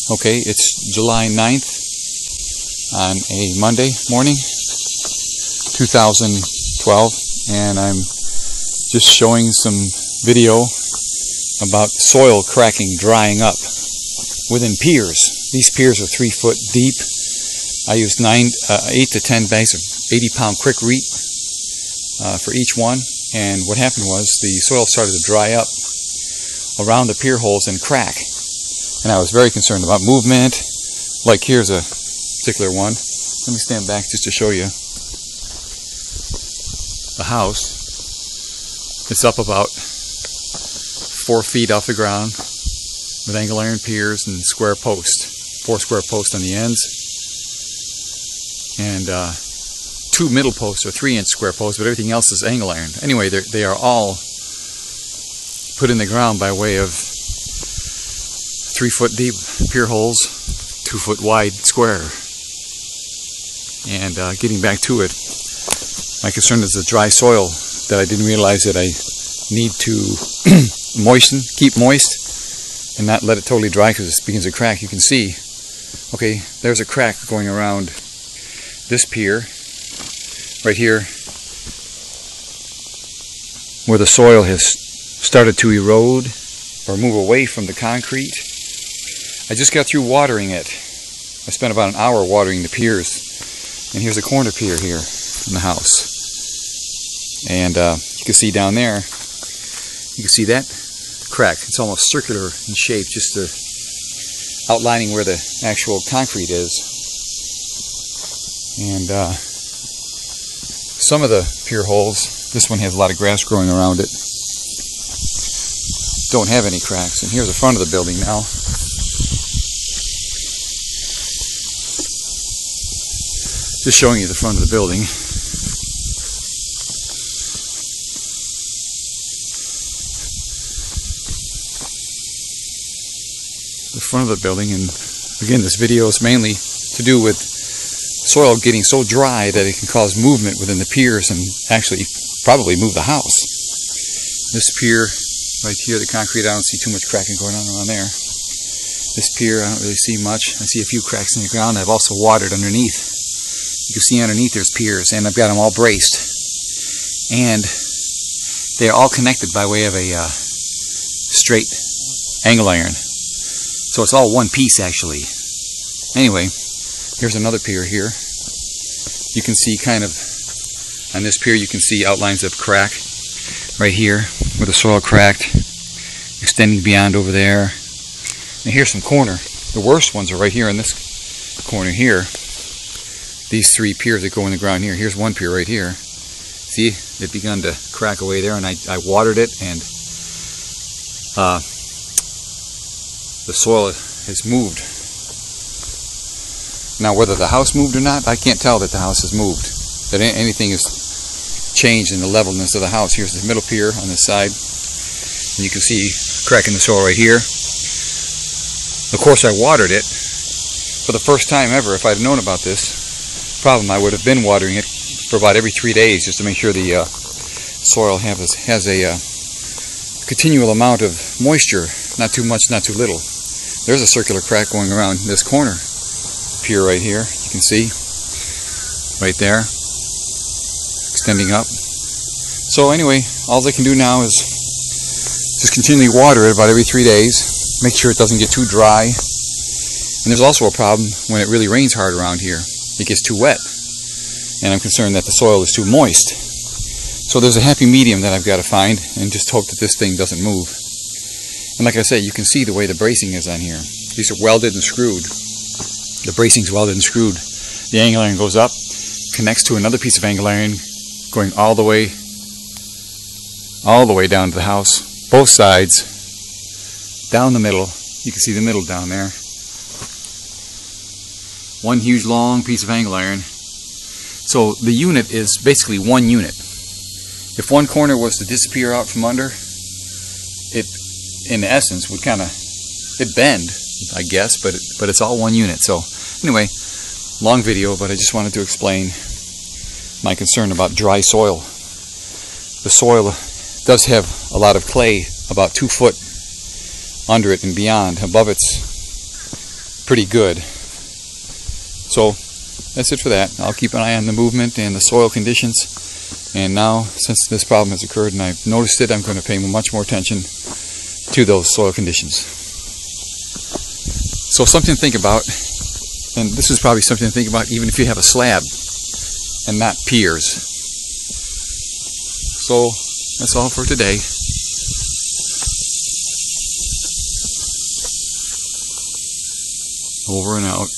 Okay, it's July 9th on a Monday morning, 2012, and I'm just showing some video about soil cracking, drying up within piers. These piers are 3 foot deep. I used 8 to 10 bags of 80-pound quikrete for each one, and what happened was the soil started to dry up around the pier holes and crack. And I was very concerned about movement. Like here's a particular one. Let me stand back just to show you. The house, it's up about 4 feet off the ground with angle iron piers and square posts. 4 square posts on the ends. And 2 middle posts or 3-inch square posts, but everything else is angle iron. Anyway, they are all put in the ground by way of 3 foot deep pier holes, 2 foot wide square. And getting back to it, my concern is the dry soil that I didn't realize that I need to keep moist and not let it totally dry because it begins to crack. You can see, okay, there's a crack going around this pier right here where the soil has started to erode or move away from the concrete. I just got through watering it. I spent about an hour watering the piers. And here's a corner pier here in the house. And you can see down there, you can see that crack. It's almost circular in shape, just outlining where the actual concrete is. And some of the pier holes, this one has a lot of grass growing around it, don't have any cracks. And here's the front of the building now. Just showing you the front of the building. The front of the building, and again, this video is mainly to do with soil getting so dry that it can cause movement within the piers and actually probably move the house. This pier right here, the concrete, I don't see too much cracking going on around there. This pier, I don't really see much. I see a few cracks in the ground. I've also watered underneath. You can see underneath there's piers, and I've got them all braced. And they are all connected by way of a straight angle iron. So it's all one piece actually. Anyway, here's another pier here. You can see kind of, on this pier you can see outlines of crack right here where the soil cracked, extending beyond over there. And here's some corner. The worst ones are right here in this corner here. These 3 piers that go in the ground here. Here's one pier right here. See, it begun to crack away there, and I watered it, and the soil has moved. Now, whether the house moved or not, I can't tell that the house has moved. That anything has changed in the levelness of the house. Here's the middle pier on this side, and you can see crack in the soil right here. Of course, I watered it for the first time ever. If I'd known about this problem, I would have been watering it for about every 3 days just to make sure the soil has a continual amount of moisture, not too much, not too little. There's a circular crack going around this corner pier right here. You can see right there, extending up. So anyway, all they can do now is just continually water it about every 3 days. Make sure it doesn't get too dry. And there's also a problem when it really rains hard around here. It gets too wet, and I'm concerned that the soil is too moist. So there's a happy medium that I've got to find, and just hope that this thing doesn't move. And like I say, you can see the way the bracing is on here. These are welded and screwed. The bracing's welded and screwed. The angle iron goes up, connects to another piece of angle iron, going all the way down to the house. Both sides, down the middle. You can see the middle down there. One huge long piece of angle iron. So the unit is basically one unit. If one corner was to disappear out from under, it in essence would kind of, it bend, I guess, but it's all one unit. So anyway, long video, but I just wanted to explain my concern about dry soil. The soil does have a lot of clay about 2 foot under it and beyond, above its pretty good. So that's it for that. I'll keep an eye on the movement and the soil conditions. And now, since this problem has occurred and I've noticed it, I'm going to pay much more attention to those soil conditions. So something to think about, and this is probably something to think about even if you have a slab and not piers. So that's all for today. Over and out.